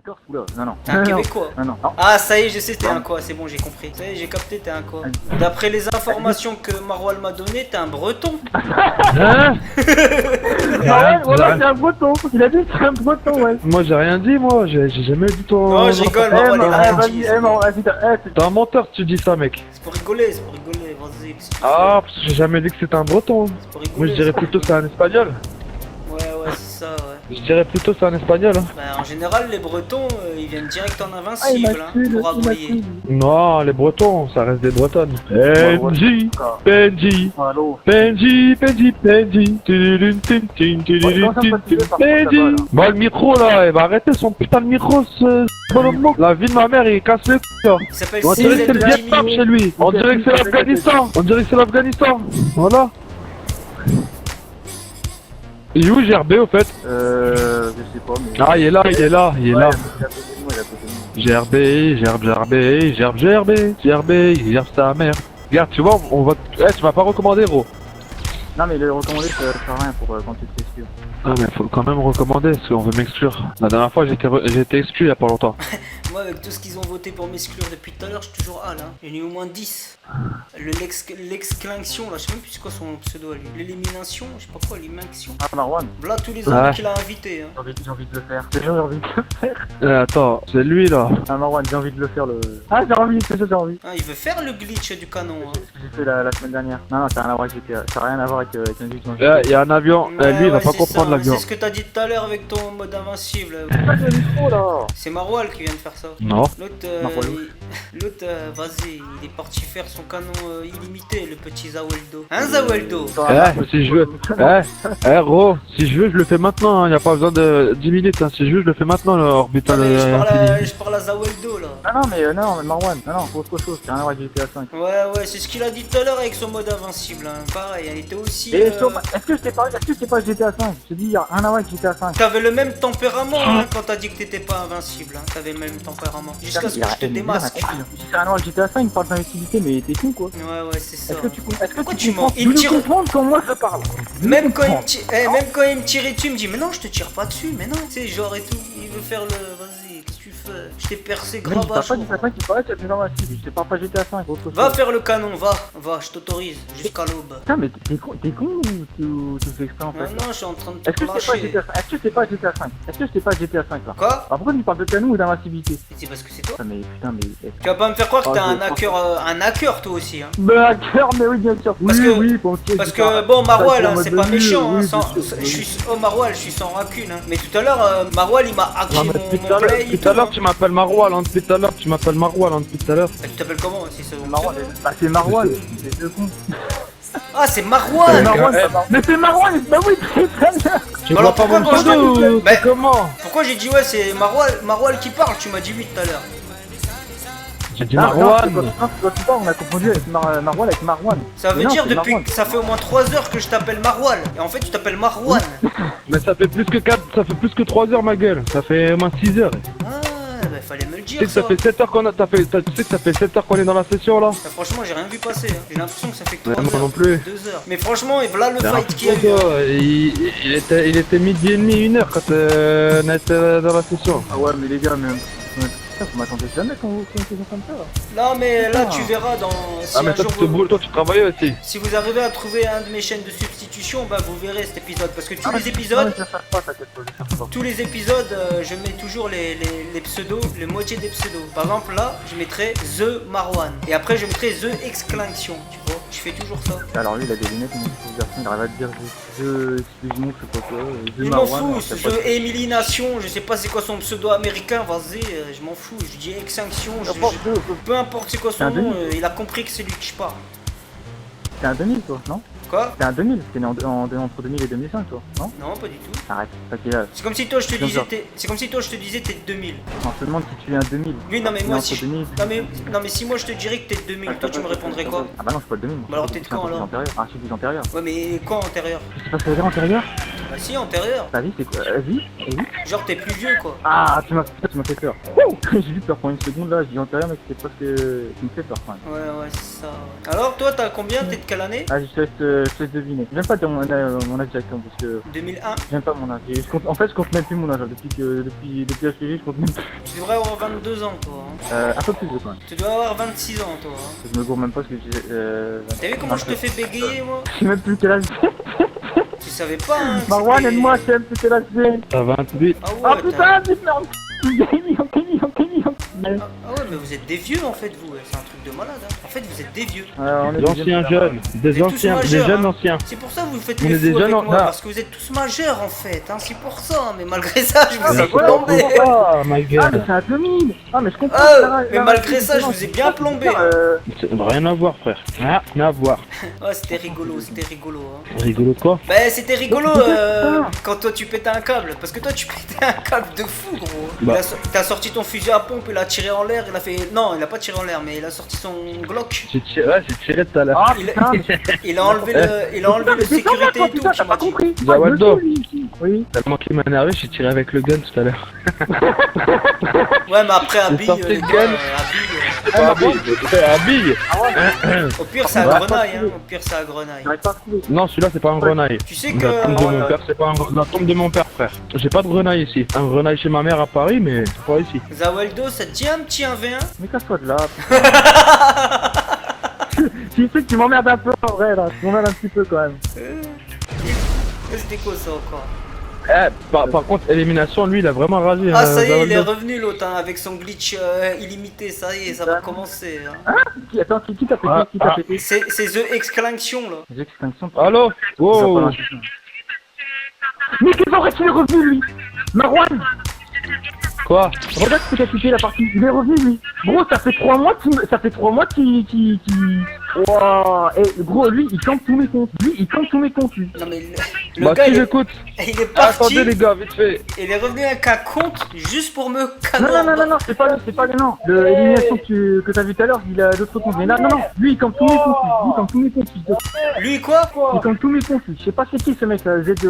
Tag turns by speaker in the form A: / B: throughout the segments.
A: Corse, oula, non.
B: T'es un Québécois.
A: Non.
B: Ah, ça y est, je sais, t'es un quoi, c'est bon, j'ai compris. Ça y est, j'ai capté, t'es un quoi. D'après les informations que Marwal m'a données, t'es un breton.
C: Hein?
A: Voilà, c'est un breton. Il a dit que c'est un breton, ouais.
C: Moi j'ai rien dit, moi, j'ai jamais dit ton.
B: Non, je rigole, Marwal, il a rien dit.
A: Vas-y,
C: T'es un menteur si tu dis ça, mec.
B: C'est pour rigoler, vas-y. qu'est-ce que tu
C: Ah, parce que j'ai jamais dit que c'était un breton.
B: fais C'est pour rigoler.
C: Moi je dirais plutôt c'est un espagnol.
B: Ouais, c'est ça, ouais.
C: Je dirais plutôt c'est un espagnol. Hein.
B: Bah, en général, les bretons, ils viennent direct en invincible, pour aboyer.
C: Non, les bretons, ça reste des bretonnes. Penji, Penji,
A: Allô.
C: Penji, Penji, Penji. Penji. Bah le micro là, il va arrêter son putain de micro, ce bonhomme. La vie de ma mère, il casse le cul là.
B: Il s'appelle
C: On dirait que c'est le
B: CZ
C: Vietnam
B: Jimmy.
C: chez lui. On dirait que c'est l'Afghanistan. On dirait que c'est l'Afghanistan. Voilà. Il est où GRB au fait?
A: Je sais pas, mais.
C: Ah, il est là.
A: Ouais, il a posé moi, il a posé moi.
C: GRB, il gère sa mère. Regarde, tu vois, on va. Eh, tu m'as pas recommandé, gros.
A: Non, mais le recommander, ça sert à rien pour quand tu te fais sûr.
C: Ah, mais faut quand même recommander parce qu'on veut m'exclure. La dernière fois, j'ai été exclu il y a pas longtemps.
B: Moi, avec tout ce qu'ils ont voté pour m'exclure depuis tout à l'heure, je suis toujours A là. J'en ai eu au moins 10. L'exclinction là, je sais même plus c'est quoi son pseudo à lui. L'élimination, je sais pas quoi, l'élimination.
A: Ah, Marwan,
B: Voilà tous les amis qu'il a invités. Hein.
A: j'ai envie de le faire. J'ai envie de le faire.
C: Attends, c'est lui là.
A: Ah, Marwan, j'ai envie de le faire le. Ah, j'ai envie, c'est ça, j'ai envie.
B: Ah, il veut faire le glitch du canon. Hein.
A: C'est ce que j'ai fait la semaine dernière. Non, ça n'a rien à voir avec GTA. Ça n'a rien à voir avec un glitch dans
C: Il y a un avion.
B: Ouais,
C: Lui, il va
B: ouais,
C: pas
B: c'est
C: comprendre
B: ça,
C: l'avion.
B: C'est ce que t'as dit tout à l'heure avec ton mode invincible.
A: le micro là.
B: C'est Marwal qui vient de faire ça.
C: Non.
B: L'autre, vas-y, il est parti faire son canon illimité, le petit Zaweldo. Hein, Zaweldo?
C: Si je veux. Gros, si je veux, je le fais maintenant. Hein. Y a pas besoin de 10 minutes. Hein. Si je veux, je le fais maintenant, l'orbital
B: Non, mais
C: infini.
B: je parle à Zaweldo là.
A: Ah non, mais Marwan, non, autre chose, c'est rien à voir avec GTA 5.
B: Ouais, c'est ce qu'il a dit tout à l'heure avec son mode invincible. Hein. Pareil, elle était aussi.
A: Et est-ce que je t'ai pas GTA 5? Je te dis, y'a rien à voir avec GTA 5.
B: T'avais le même tempérament hein, quand t'as dit que t'étais pas invincible. Hein. T'avais le même tempérament. Jusqu'à ce que je te démasque.
A: Si c'est rien à voir avec GTA 5, il parle d'investibilité, mais t'es con quoi.
B: Ouais, c'est ça.
A: Pourquoi
B: tu mens? Il
A: Il
B: tire-
A: comprendre quand moi je parle.
B: Même quand il me tire dessus, il me dit mais non, je te tire pas dessus, mais non, tu sais, genre et tout. Il veut faire le. Vas-y, qu'est-ce que tu fais? Je t'ai percé
A: Mais
B: grave
A: je
B: à
A: parle pas
B: chaud.
A: GTA 5, il paraît que c'est invincible. Je te parle pas GTA 5, autre chose.
B: Va faire le canon, va, je t'autorise jusqu'à l'aube.
A: Putain, mais t'es con ou tu fais exprès en fait?
B: Non, je suis en train de
A: Est-ce
B: te
A: que c'est pas
B: lâcher.
A: GTA 5? Est-ce que c'est pas GTA 5? Est-ce que c'est pas GTA 5 là?
B: Quoi?
A: Alors pourquoi tu parles de canon ou d'invincibilité?
B: C'est parce que c'est toi.
A: Putain, mais putain, mais.
B: Tu vas pas me faire croire que t'es
A: Ah,
B: un hacker toi aussi, hein.
A: Bah, cœur, mais oui, bien sûr.
B: Parce que-
A: pompier,
B: Parce
A: etc.
B: que bon, Marwal, hein,
A: Ça,
B: c'est pas méchant.
A: oui,
B: Hein,
A: bien sûr,
B: je suis, Marwal, je suis sans rancune. Hein. Mais tout à l'heure, Marwal, il m'a hacké
C: Non, mais
B: mon
C: depuis tout à l'heure,
B: play. et
C: depuis tout à l'heure,
B: tout,
C: tu m'appelles Marwal. Hein. Depuis tout à l'heure, tu m'appelles Marwal. Hein. Depuis tout à l'heure.
B: hein. Tu t'appelles comment si c'est
A: Marwan, bah c'est Marwan, c'est deux cons.
B: Ah, c'est Marwal.
A: C'est Marwan, mais c'est Marwan, bah oui, très bien.
C: Tu
B: Alors
C: vois pas
B: pourquoi
C: mon
B: quand je
C: pseudo
B: t'ai-
C: ou
B: Bah-
C: c'est comment?
B: Pourquoi j'ai dit ouais, c'est Marwal qui parle? Tu m'as dit oui tout à l'heure.
C: J'ai dit
A: Non,
C: Marwan.
A: quand tu parles, on a confondu avec Marwan avec Marwan.
B: Ça veut
A: Mais non,
B: dire
A: c'est
B: depuis
A: Marwan.
B: que ça fait au moins 3 heures que je t'appelle Marwal. Et en fait, tu t'appelles Marwan.
C: Mais ça fait plus que 4, ça fait plus que 3 heures ma gueule. Ça fait au moins 6 heures.
B: Ah, bah fallait me le
C: Tu sais
B: dire.
C: que ça
B: Ça.
C: fait 7 heures qu'on a. Tu sais que ça fait 7 heures qu'on est dans la session là.
B: Bah, franchement, j'ai rien vu passer. Hein. J'ai l'impression que ça fait que
C: Ouais,
B: 3
C: moi
B: heures.
C: non plus.
B: 2 heures. Mais franchement, et voilà le
C: C'est un
B: fight qu'il y a eu.
C: peu toi. Il était midi et demi, 1 heure quand on était dans la session.
A: Ah ouais, mais les gars, même. Putain, vous m'attendez jamais quand vous faites des choses comme ça là.
B: Non, mais là,
A: Ah.
B: tu verras dans. Si
C: Ah mais
B: un
C: toi
B: jour
C: tu te
B: vous-
C: boules, toi tu travaillais aussi.
B: Si vous arrivez à trouver un de mes chaînes de substitution, bah vous verrez cet épisode. Parce que tous
A: Ah,
B: les
A: mais
B: épisodes,
A: je cherche pas, t'inquiète pas, je cherche pas.
B: tous les épisodes, je mets toujours les pseudos, les moitiés des pseudos. Par exemple, là, je mettrai The Marwan. Et après, je mettrai The Exclinction. Tu vois, je fais toujours ça.
A: Alors lui, il a des lunettes, mon garçon, il arrive à te dire excuse-moi, je sais pas quoi.
B: Je m'en fous, The Élimination, je sais pas c'est quoi son pseudo américain, vas-y, je m'en fous. Je dis Extinction, peu importe c'est quoi
A: C'est
B: son
A: un
B: nom,
A: Denis.
B: il a compris que c'est lui qui je parle.
A: C'est un Denis, toi, non?
B: Quoi?
D: T'es un 2000, t'es né entre 2000 et 2005 toi, non?
B: Non, pas du tout.
D: Arrête, pas quel âge.
B: C'est comme si toi je te
D: Bien
B: disais
D: sûr.
B: c'est comme si toi je te disais t'es de 2000.
D: On se demande si tu es un 2000.
B: Oui, non mais
D: T'es
B: moi
D: entre
B: si je...
D: 2000.
B: non mais si moi je te dirais que t'es de 2000, toi tu me répondrais quoi?
D: Ah bah non, je suis pas le 2000.
B: Bah alors t'es de quand, alors?
D: Ah, je suis plus antérieur.
B: Ouais mais quoi antérieur?
D: Je sais pas ce que ça veut dire antérieur.
B: Bah si antérieur.
D: Ta vie c'est quoi? Vie?
B: Genre t'es plus vieux quoi.
D: Ah, tu m'as fait peur. J'ai eu peur pendant une seconde là, je dis antérieur mais c'est parce que tu me fais peur quand même.
B: Ouais c'est ça. Alors toi t'as combien? T'es de quelle année?
D: Ah, je te laisse deviner. J'aime pas dire mon âge directement parce que
B: 2001.
D: j'aime pas mon âge. En fait, je compte même plus mon âge. Depuis HPG, je compte même plus.
B: Tu devrais avoir 22 ans toi. Hein.
D: Un peu plus quand même.
B: Tu dois avoir 26 ans toi. Hein.
D: Je me gourre même pas parce que j'ai.
B: T'as vu comment je te fais bégayer moi?
D: Je sais même plus quel âge j'ai.
B: Tu savais pas hein que
D: Marwan,
B: c'était-
D: aide-moi, je sais même plus quel âge j'ai.
C: T'as 28.
B: Ah ouais,
D: Ah
B: t'as-
D: putain, vite, merde.
B: Ah ouais mais vous êtes des vieux en fait vous, c'est un truc de malade hein. En fait vous êtes des vieux.
D: On est
C: Des anciens jeunes. Des
B: tous
C: anciens. Des
B: majeurs,
C: jeunes
B: hein.
C: anciens.
B: C'est pour ça que vous faites
C: On
B: les
C: est des
B: fous avec
C: jeunes,
B: moi,
C: là.
B: parce que vous êtes tous majeurs en fait, hein. C'est pour ça, mais malgré ça je vous ai
D: voilà,
B: plombé.
C: Ah, ma
D: Ah, mais
C: gueule.
D: c'est un 2000. Ah, mais je comprends.
B: Ah, mais malgré ça je vous ai bien plombé. Hein.
C: C'est rien à voir, frère. Rien à voir.
B: Ouais c'était rigolo hein.
C: Rigolo quoi?
B: Bah c'était rigolo quand toi tu pétais un câble, parce que toi tu pétais un câble de fou gros.
C: Bah.
B: T'as sorti ton fusil à pompe, il a tiré en l'air, il a fait... Non il a pas tiré en l'air mais il a sorti son Glock.
C: J'ai tiré tout à l'heure.
D: Ah,
B: Il,
D: putain.
B: il a enlevé le sécurité et tout,
D: Putain,
B: tu
D: t'as
B: m'as
D: pas
B: dit.
D: compris.
C: Zawaldo.
D: Oui.
C: Tellement qu'il m'a énervé, j'ai tiré avec le gun tout à l'heure.
B: Ouais mais après Abby,
C: sorti
B: les
C: le
B: gars,
C: gun.
B: Abby,
C: Habille.
B: au pire c'est à
C: Ouais.
B: grenaille hein, au pire c'est à grenaille.
D: J'arrive pas à trouver.
C: Non, celui-là c'est pas un grenaille.
B: Tu sais
C: La tombe de mon
B: que...
C: père, c'est pas la tombe de mon père, frère. J'ai pas de grenaille ici. Un grenaille chez ma mère à Paris, mais c'est pas ici.
B: Zawaldo, ça te dit un petit 1v1?
D: Mais casse-toi de là. Tu sais que tu m'emmerdes un peu en vrai là. Tu m'emmerdes un petit peu quand même.
B: C'était quoi ça encore?
C: Par contre, élimination, lui, il a vraiment rasé.
B: Ah ça y est, il est
C: Zawaldo.
B: revenu l'autre hein, avec son glitch illimité, ça y est, ça va commencer. Hein.
D: Attends, qui t'a pété?
C: Ah,
D: Qui t'a
C: ah.
D: pété?
B: C'est The Extinction là.
D: Les extinctions.
C: Allô? Wow.
D: Mais qu'est-ce qu'en est revenu lui? Marwan!
C: Quoi?
D: Regarde ce que t'as touché la partie, il est revenu lui. Gros, ça fait 3 mois qu'il... Wouah. Et gros, lui, il campe tous mes comptes. Lui.
B: Non mais le
C: Bah,
B: gars
C: qui
B: il est
C: j'écoute?
B: parti,
C: Attendez, les gars, vite fait.
B: il est revenu avec un compte juste pour me canon.
D: Non, c'est pas lui, non. L'élimination que t'as vu tout à l'heure, il a d'autres comptes. Mais là, non, lui, il campe tous mes comptes.
B: Lui quoi?
D: Il campe tous mes comptes. Je sais pas c'est qui ce mec là, Vidu,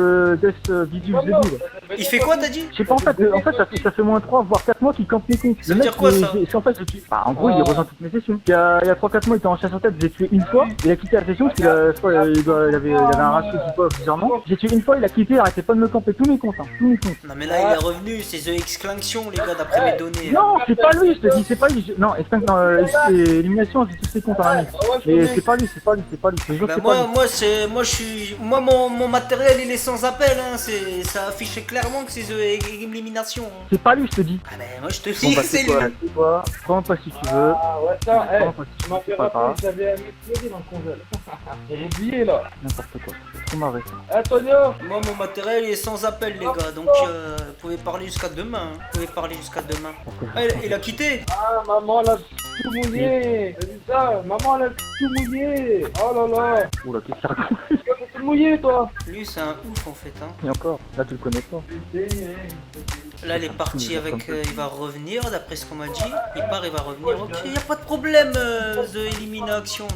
B: Il fait quoi t'as dit?
D: Je sais pas, en fait, ça fait moins 3 voire 4 mois qu'il campe mes comptes.
B: Ça veut dire quoi, ça?
D: En fait, en gros, il rejoint toutes mes sessions. Il y a 3-4 mois, il était en chasse en tête, j'ai tué une fois. Il a quitté la session parce qu'il je crois, il avait un ratio qui pas bizarrement. J'ai tué une fois, il a quitté, il arrêtait pas de me camper tous mes comptes.
B: Non mais là il est revenu, c'est The Extinction les gars d'après mes données.
D: Non, c'est pas lui, je te dis, c'est pas lui. Non, c'est élimination, j'ai tous ses comptes en ami. Mais c'est pas lui, je te jure que
B: Bah
D: c'est pas lui.
B: moi mon matériel il est sans appel hein, ça affiche clairement que c'est The Elimination. Hein.
D: C'est pas lui, je te dis.
B: Ah bah moi je te
D: Bon,
B: dis
D: bah,
B: que c'est
D: quoi,
B: lui.
D: c'est quoi? Prends pas si tu veux.
C: Ah ouais, ça,
D: Prends pas si tu veux, c'est pas grave.
C: j'avais un explosé dans le congèle. J'ai oublié là.
D: N'importe quoi, c'est trop marré ça.
C: Antonio!
B: Moi mon matériel il est sans appel les gars, donc vous pouvez parler jusqu'à demain. Hein. Vous pouvez parler jusqu'à demain. Ah, il a quitté.
C: Ah, maman, elle a tout mouillé! T'as vu ça? Maman, elle a tout mouillé! Oh là là!
D: Oula, qu'est-ce qu'il raconte?
C: Tu as tout mouillé, toi!
B: Lui c'est un ouf en fait. Hein.
D: Et encore, là tu le connais pas.
B: Là il est parti avec, il va revenir d'après ce qu'on m'a dit. Il part, il va revenir. Ok, y a pas de problème The Elimination.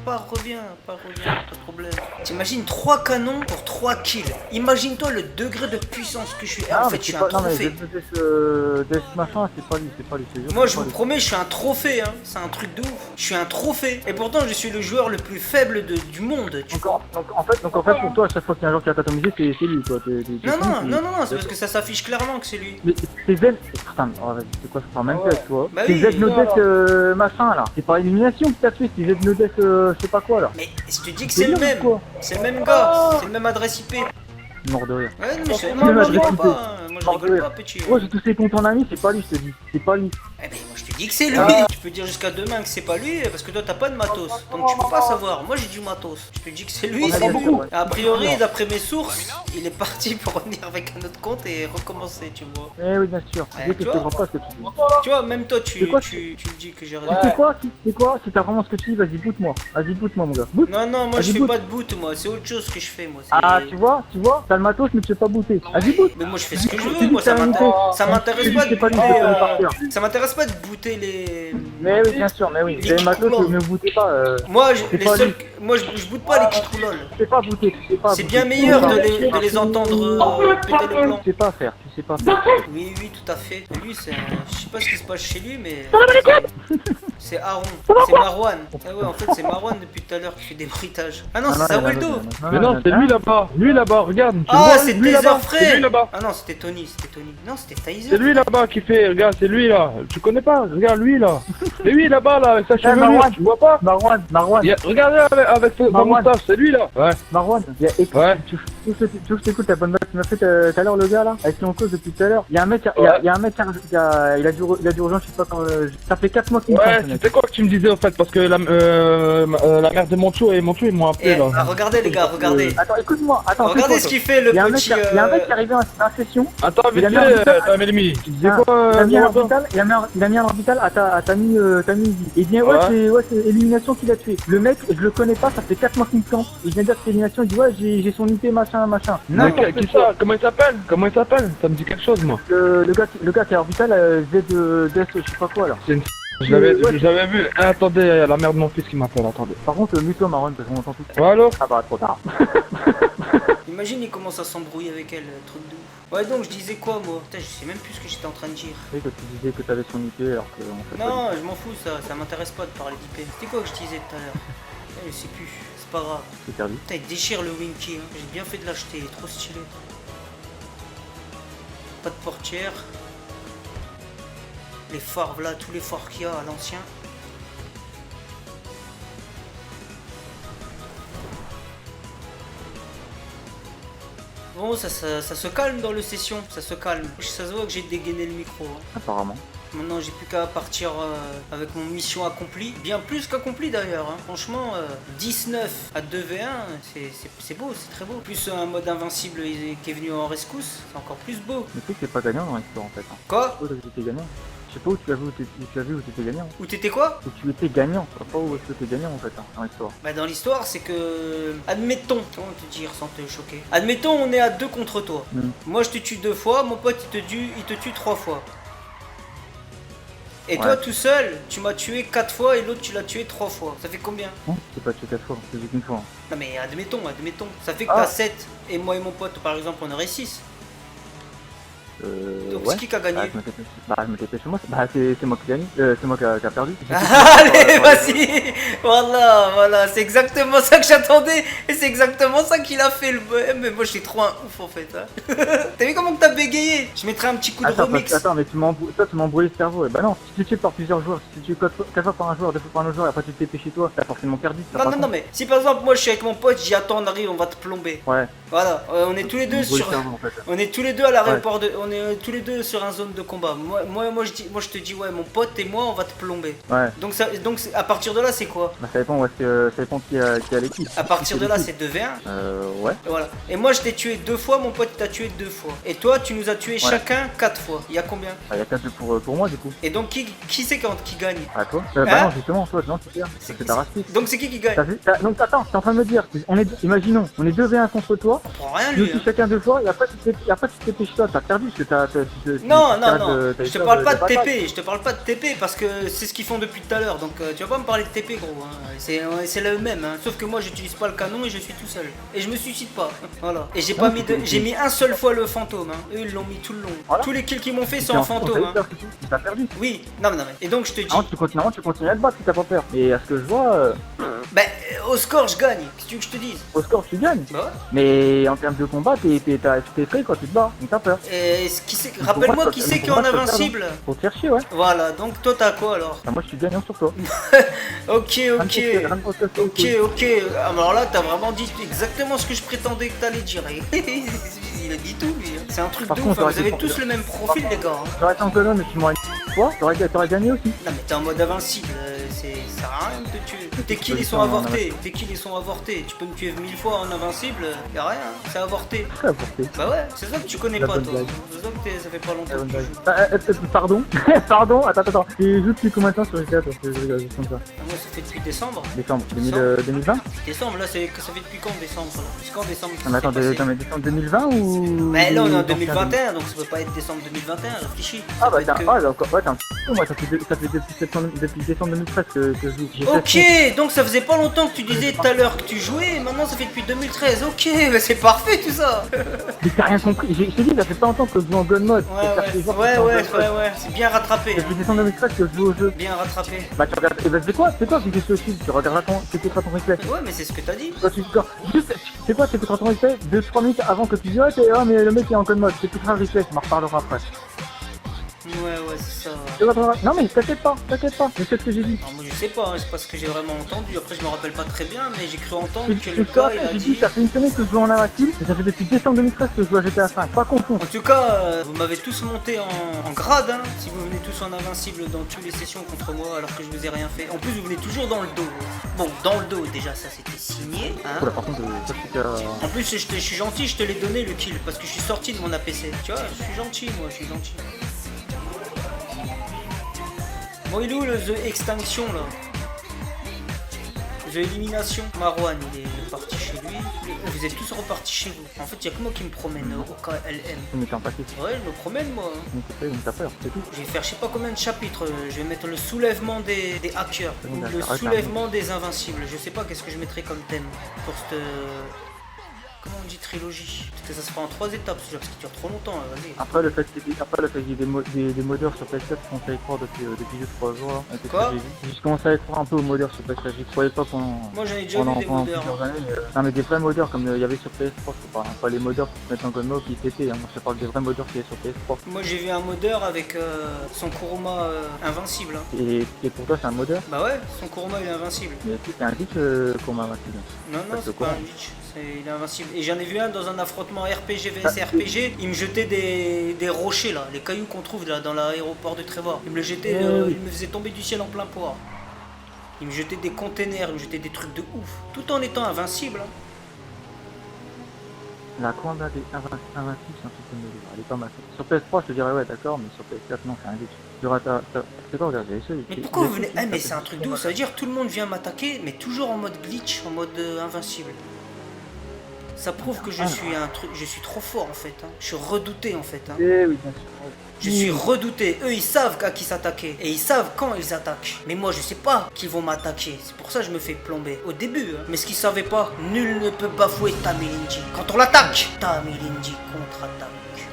B: Reviens, pas de problème. T'imagines 3 canons pour 3 kills. Imagine-toi le degré de puissance que je suis. En fait je suis un trophée.
D: Death machin, c'est pas lui, c'est sûr.
B: Moi je vous promets, je suis un trophée, hein. C'est un truc de ouf. Je suis un trophée. Et pourtant je suis le joueur le plus faible du monde. Tu vois.
D: Donc en fait pour toi, à chaque fois qu'il y a un joueur qui a atomisé, c'est lui quoi.
B: Non, c'est parce que ça s'affiche clairement que c'est lui.
D: Mais c'est Z. Putain, oh, vas-y, c'est quoi, ça parle même plus avec toi.
B: Bah
D: C'est
B: oui,
D: Z no death machin là. C'est par élimination que t'as fait, c'est Z no death je sais pas quoi là.
B: Mais je te dis que c'est le
D: bien,
B: même.
D: quoi.
B: C'est le même gars. C'est le même adresse IP.
D: Mort de rire.
B: Ouais, non, mais
D: même
B: moi je
D: adresse
B: rigole
D: IP.
B: pas. Hein. Moi je
D: Mort de
B: rigole
D: rire.
B: pas, petit.
D: Gros, j'ai tous ses comptes en ami, c'est pas lui, je te dis. C'est pas lui.
B: Eh ben moi je te dis dis que c'est lui. Tu peux dire jusqu'à demain que c'est pas lui parce que toi t'as pas de matos. Donc tu peux pas savoir. Moi j'ai du matos. Je te dis que c'est lui,
D: On a
B: c'est
D: dit
B: lui.
D: beaucoup.
B: A priori, d'après mes sources, il est parti pour revenir avec un autre compte et recommencer, tu vois.
D: Eh oui, bien sûr.
B: Ouais,
D: Je dis que
B: tu
D: je
B: vois.
D: comprends pas ce que tu dis.
B: Tu vois, même toi tu
D: C'est quoi,
B: me dis que j'ai
D: Tu
B: raison.
D: sais quoi, si t'as vraiment ce que tu dis, vas-y, boot-moi. Vas-y, boot-moi, mon gars. Boot.
B: Non, non, moi je
D: Vas-y,
B: fais
D: boot.
B: pas de boot, moi, c'est autre chose que je fais, moi. c'est-
D: Ah, tu vois, t'as le matos, mais tu sais pas booter. Vas-y, boot.
B: Mais moi je fais ce que je
D: Tu
B: veux,
D: dis
B: moi
D: que t'as la unité.
B: ça m'intéresse
D: Tu dis
B: pas
D: que
B: de
D: c'est pas lui,
B: booter,
D: c'est pas le par cœur.
B: ça m'intéresse pas de booter les...
D: Mais oui, bien sûr, mais oui.
B: Les
D: T'as le matos,
B: kicks
D: ne bootez pas.
B: Moi,
D: C'est
B: les
D: pas
B: seuls...
D: lui.
B: moi je boot pas les kicks ou lol.
D: Tu sais pas booter, tu sais pas.
B: C'est
D: booter.
B: bien meilleur
D: Tu sais
B: de
D: pas.
B: les entendre péter le plan.
D: Tu sais pas faire, tu sais pas faire.
B: Oui, oui, tout à fait. Lui, c'est un... Je sais pas ce qui se passe chez lui, mais... C'est Aaron, c'est Marwan. Ah ouais, en fait, c'est Marwan depuis tout à l'heure qui fait des bruitages. Ah non, c'est Zaweldo.
C: Mais non, c'est lui là-bas. Lui là-bas, regarde. tu
B: Ah,
C: vois,
B: c'est
C: lui
B: Taser
C: là-bas,
B: Frey.
C: C'est lui là-bas.
B: Ah non, c'était Tony. Non, c'était Taser.
C: C'est lui là-bas qui fait, regarde, c'est lui là. Tu connais pas? Regarde lui là. C'est lui là-bas là, avec sa chevelure,
D: Marwan.
C: tu vois pas?
D: Marwan,
C: Regardez avec sa
D: Marwan.
C: moustache, c'est lui là. Ouais.
D: Marwan,
C: Ouais.
D: tu veux que je t'écoute la bonne balle que tu m'as fait tout à l'heure, le gars là, avec qui on cause depuis tout à l'heure. Il y a un mec, il y a un mec, il a dû rejoindre, je sais pas quand, ça fait 4 mois qu'il me
C: Ouais,
D: parle, ce mec.
C: c'était quoi que tu me disais en fait? Parce que la mère de Moncho et Moncho ils m'ont appelé
B: Eh,
C: là.
B: ah, regardez les gars, regardez.
D: Attends, écoute-moi,
B: Regardez ce qu'il fait le
D: Il y a un mec,
B: petit...
D: il y a un mec qui est arrivé à la session.
C: Attends, vite
D: Il a mis un
C: fait,
D: buteur.
C: Melmi, tu disais
D: Ah,
C: quoi?
D: il a mis un
C: Jonathan
D: orbital, il a mis un orbital à Tammy Easy. Il dit ouais,
C: Ouais.
D: c'est élimination qui l'a tué. Le mec, je le connais pas, ça fait 4 mois qu'il me campe. Il vient de dire que c'est élimination, il dit ouais, j'ai son IP machin.
C: Mais
D: N'importe
C: qui
D: quoi.
C: ça? Comment il s'appelle? Ça me dit quelque chose moi.
D: Le gars qui est orbital, Z, je sais pas quoi là.
C: Je l'avais vu. Ah, attendez, il y a la mère de mon fils qui m'appelle, attendez.
D: Par contre, mute-toi Marron, parce qu'on entend tout.
C: Ouais, allô?
D: Ah bah, trop tard.
B: Imagine, il commence à s'embrouiller avec elle, truc de ouf. Ouais, donc je disais quoi, moi? Putain, je sais même plus ce que j'étais en train de dire.
D: Tu sais que tu disais que t'avais son IP alors que en fait.
B: Non, je m'en fous, ça m'intéresse pas de parler d'IP. C'était quoi que je disais tout à l'heure? Je sais plus, c'est pas grave.
D: C'est perdu.
B: Putain, il déchire le Winky, hein. J'ai bien fait de l'acheter, il est trop stylé. Pas de portière. Les phares, là, tous les phares qu'il y a à l'ancien. Bon, ça se calme dans le session, ça se calme. Ça se voit que j'ai dégainé le micro. Hein.
D: Apparemment.
B: Maintenant, j'ai plus qu'à partir avec mon mission accomplie. Bien plus qu'accomplie d'ailleurs. Hein. Franchement, 19 à 2v1, c'est beau, c'est très beau. Plus un mode invincible qui est venu en rescousse, c'est encore plus beau.
D: Mais tu sais que c'est pas gagnant dans l'histoire en fait. Hein.
B: Quoi?
D: Je sais pas où t'étais gagnant. Je sais pas où tu as vu où t'étais gagnant.
B: Où t'étais quoi?
D: Où tu étais gagnant. Je sais pas où est-ce que t'es gagnant en fait hein, dans l'histoire.
B: Bah dans l'histoire, c'est que... Admettons, comment te dire sans te choquer. Admettons, on est à 2 contre toi. Moi, je te tue 2 fois, mon pote, il te tue 3 fois. Et toi, tout seul, tu m'as tué 4 fois et l'autre, tu l'as tué 3 fois. Ça fait combien?
D: Non, c'est pas tué 4 fois, c'est juste une fois.
B: Non mais admettons. Ça fait que t'as 7 et moi et mon pote, par exemple, on aurait 6. Donc
D: ouais.
B: c'est qui a gagné?
D: Je me TP chez moi. Bah c'est moi qui gagne. C'est moi qui a perdu.
B: Allez, vas-y. Voilà, c'est exactement ça que j'attendais. Et c'est exactement ça qu'il a fait le bohem. Mais moi, je suis trop un ouf en fait. Hein. T'as vu comment que t'as bégayé? Je mettrai un petit coup de remix.
D: Attends, mais tu m'as embrouillé le cerveau. Et bah non, si tu tues par plusieurs joueurs, si tu tues 4 fois par un joueur, 2 fois par un autre joueur, et après tu te TP chez toi, t'as forcément perdu.
B: Non, mais si par exemple, moi je suis avec mon pote, j'y attends, on arrive, on va te plomber.
D: Ouais.
B: Voilà, on est tous les deux sur.
D: Cerveau, en fait.
B: On est tous les deux à l'aéroport de. On est tous les deux sur un zone de combat. Moi je te dis, ouais, mon pote et moi, on va te plomber.
D: Ouais.
B: Donc à partir de là, c'est quoi?
D: Bah ça dépend, ça dépend qui a l'équipe.
B: À partir de là, c'est 2v1.
D: Ouais.
B: Voilà. Et moi, je t'ai tué 2 fois, mon pote t'a tué 2 fois. Et toi, tu nous as tué chacun 4 fois. Il y a combien?
D: Bah, il y a 4 pour moi du coup.
B: Et donc, qui c'est qui gagne?
D: Ah toi
B: Hein?
D: Bah non, justement, toi, non, c'est bien.
B: C'est
D: C'est ta race.
B: Donc, c'est qui gagne?
D: Donc attends, t'es en train de me dire, imaginons, on est 2v1 contre toi,
B: On prend rien,
D: tu nous
B: lui.
D: tues
B: Hein.
D: chacun 2 fois, et après tu te TP chez toi, t'as perdu parce que
B: Non, je te parle pas de TP, je te parle pas de TP parce que c'est ce qu'ils font depuis tout à l'heure. Donc, tu vas pas me parler de TP, gros. Hein. C'est le même, hein. Sauf que moi, j'utilise pas le canon et je suis tout seul. Et je me suicide pas. Voilà. Et j'ai mis un seul fois le fantôme. Hein. Eux, ils l'ont mis tout le long.
D: Voilà.
B: Tous les kills qu'ils m'ont fait sont en fantôme. Hein.
D: T'as perdu.
B: Oui, non, mais. Et donc, je te dis.
D: Tu continues à te battre si t'as pas peur. Et à ce que je vois,
B: Ben, au score, je gagne. Qu'est-ce que tu veux que je te dise?
D: au score tu gagnes.
B: Bah ouais.
D: Mais en termes de combat, t'es prêt quand tu te bats, donc t'as peur.
B: Et rappelle-moi qui c'est qui est en invincible.
D: Faut te faire chier, ouais.
B: Voilà, donc toi t'as quoi alors?
D: Moi je suis gagnant sur toi.
B: Ok. Alors là, t'as vraiment dit exactement ce que je prétendais que t'allais dire. Il il a dit tout lui. Hein. C'est un truc
D: Par
B: de
D: contre,
B: ouf. Hein.
D: j'aurais
B: Vous avez
D: été
B: tous
D: fort.
B: le même profil, les gars. Hein.
D: J'aurais été en colonne, mais tu m'aurais toi, t'aurais gagné aussi.
B: Non, mais t'es en mode invincible. Ça sert à rien de te tuer. Tes kills ils sont
D: Non,
B: avortés. Tes kills ils sont avortés. Tu peux me tuer 1000 fois en invincible. Y'a rien. Hein. C'est avorté.
D: Très avorté.
B: Bah ouais, c'est ça que tu connais
D: La
B: pas,
D: bonne
B: toi.
D: blague.
B: C'est ça que ça fait pas longtemps
D: Très bonne
B: que tu
D: blague.
B: joues.
D: Pardon. Pardon. Attends. Tu joues depuis combien de temps sur GTA toi? Je regarde juste comme ça.
B: Moi, ça fait depuis décembre.
D: Décembre 2020.
B: Décembre, là, ça fait depuis quand décembre là? C'est quand décembre
D: Ah, mais attends, mais décembre 2020 ou.
B: Mais là, on est en
D: ou
B: 2021, donc ça peut pas être décembre 2021, réfléchis.
D: Ah
B: Ça
D: bah
B: peut
D: t'as
B: être que-
D: encore. Ouais, t'as un peu, moi ça fait depuis décembre 2013 que je joue. J'ai
B: Ok, donc ça faisait pas longtemps que tu disais tout à l'heure que tu jouais, et maintenant ça fait depuis 2013. Ok, bah c'est parfait tout ça.
D: Mais t'as rien compris. Je t'ai dit, ça fait pas longtemps que je joue en gun mode.
B: Ouais, c'est bien rattrapé.
D: Depuis décembre 2013 que je joue au jeu.
B: Bien rattrapé.
D: Bah tu regardes. Et bah c'est quoi qui fait ce film? Tu regarderas tu écouteras ton replay.
B: Ouais, mais c'est ce que t'as dit.
D: Quand tu juste, c'est quoi, tu écouteras ton replay 2-3 minutes avant que tu dises oh mais le mec il est en gun mode. Tu écouteras le replay, tu m'en reparleras après.
B: Ouais, c'est ça.
D: Non mais t'inquiète pas, je sais ce que j'ai dit.
B: Alors moi je sais pas, hein, c'est pas ce que j'ai vraiment entendu. Après je me rappelle pas très bien, mais j'ai cru entendre que
D: Je
B: le
D: te
B: gars
D: rappelle,
B: il a
D: j'ai dit,
B: dit.
D: ça fait une semaine que je joue en invincible, et ça fait depuis décembre 2013 que je joue à GTA 5, pas confondre.
B: En tout cas, vous m'avez tous monté en grade, hein, si vous venez tous en invincible dans toutes les sessions contre moi alors que je vous ai rien fait. En plus, vous venez toujours dans le dos. Bon, dans le dos, déjà, ça c'était signé. Hein.
D: Voilà, par contre, ça c'est que...
B: En plus, je suis gentil, je te l'ai donné le kill parce que je suis sorti de mon APC. Tu vois, je suis gentil, moi, je suis gentil. Bon, il est où le The Extinction là? The Élimination. Marwan, il est parti chez lui. Vous êtes tous repartis chez vous. En fait, il y a que moi qui me promène au KLM.
D: Mais t'es en paquet,
B: Ouais, je me promène moi. Hein.
D: donc t'as peur, c'est tout.
B: Je vais faire je sais pas combien de chapitres. Je vais mettre le soulèvement des hackers ou le
D: D'accord.
B: soulèvement des invincibles. Je sais pas qu'est-ce que je mettrai comme thème pour cette. Comment on dit trilogie? Parce que ça se fera en 3 étapes ce jeu, parce qu'il dure trop longtemps. Là, vas-y.
D: Après le fait qu'il y ait des modeurs sur PS4, je commence à y croire depuis juste 3 jours. Là, avec ce
B: Quoi
D: que j'ai vu. Je commence à y croire un peu aux modeurs sur PS4, j'y croyais pas pendant...
B: Moi j'en ai déjà vu des modeurs.
D: plusieurs années, mais, non mais des vrais modeurs comme il y avait sur PS3, je parle, pas les modeurs qui se mettent en gun mode qui pétaient, hein. Moi je parle des vrais modeurs qui est sur PS3.
B: Moi j'ai vu un modeur avec son Kuruma invincible. Hein.
D: Et pour toi c'est un modeur,
B: Bah ouais, son Kuruma il est invincible.
D: mais si c'est un glitch qu'on m'a invincible.
B: Non,
D: Parce
B: c'est
D: que
B: pas
D: quoi
B: un glitch, il est invincible. Et j'en ai vu un dans un affrontement RPG vs RPG, il me jetait des rochers là, les cailloux qu'on trouve là dans l'aéroport de Trevor. Il me le jetait, il me faisait tomber du ciel en plein poire. Il me jetait des containers, il me jetait des trucs de ouf, tout en étant invincible. Hein.
D: La combat des invincibles, c'est un truc de modeur, elle est pas mal. Sur PS3 je te dirais ouais d'accord, mais sur PS4 non c'est un glitch. C'est pas regarde, j'ai essayé.
B: Mais pourquoi vous venez... Ah mais c'est un truc de ouf, ça veut dire tout le monde vient m'attaquer, mais toujours en mode glitch, en mode invincible. Ça prouve que je suis trop fort en fait, hein. Je suis redouté en fait. Hein.
D: Eh oui bien sûr.
B: Je suis redouté. Eux, ils savent à qui s'attaquer. Et ils savent quand ils attaquent. Mais moi, je sais pas qu'ils vont m'attaquer. C'est pour ça que je me fais plomber. Au début, hein. Mais ce qu'ils savaient pas, nul ne peut bafouer Tamilinji. Quand on l'attaque, Tamilinji contre-attaque.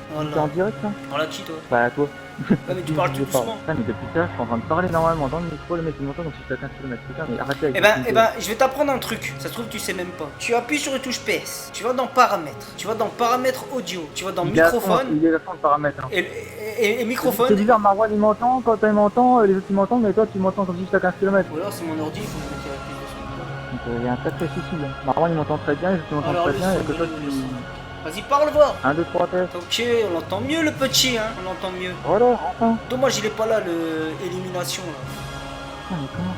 D: T'es en
B: Voilà.
D: direct là?
B: Voilà qui, toi?
D: Bah toi.
B: Ouais, mais tu parles tout doucement.
D: Ah mais depuis ça, je suis en train de parler normalement dans le micro, le mec il m'entend comme si j'étais à 15 km. Putain, mais arrêtez avec
B: Eh ben, je vais t'apprendre un truc. Ça se trouve, tu sais même pas. Tu appuies sur une touche PS. Tu vas dans paramètres. Tu vas dans paramètres audio. Tu vas dans microphone.
D: Il est à fond de paramètres. Hein.
B: Et microphone.
D: C'est bizarre, Marwan il m'entend, quand il m'entend, les autres ils m'entendent, mais toi tu m'entends comme si j'étais à 15 km.
B: Ou alors, c'est mon ordi, il faut que je mette la plus de son.
D: Donc il y a un sacré souci là. Marwan il m'entend très bien, les autres ils m'entendent
B: Alors,
D: très
B: le
D: bien,
B: son,
D: et que toi
B: le
D: tu...
B: Vas-y, parle, voir.
D: 1, 2, 3 tests.
B: Ok, on l'entend mieux le petit, hein. On l'entend mieux.
D: Voilà, enfin.
B: Dommage, il est pas là, le élimination là.
D: Putain, mais comment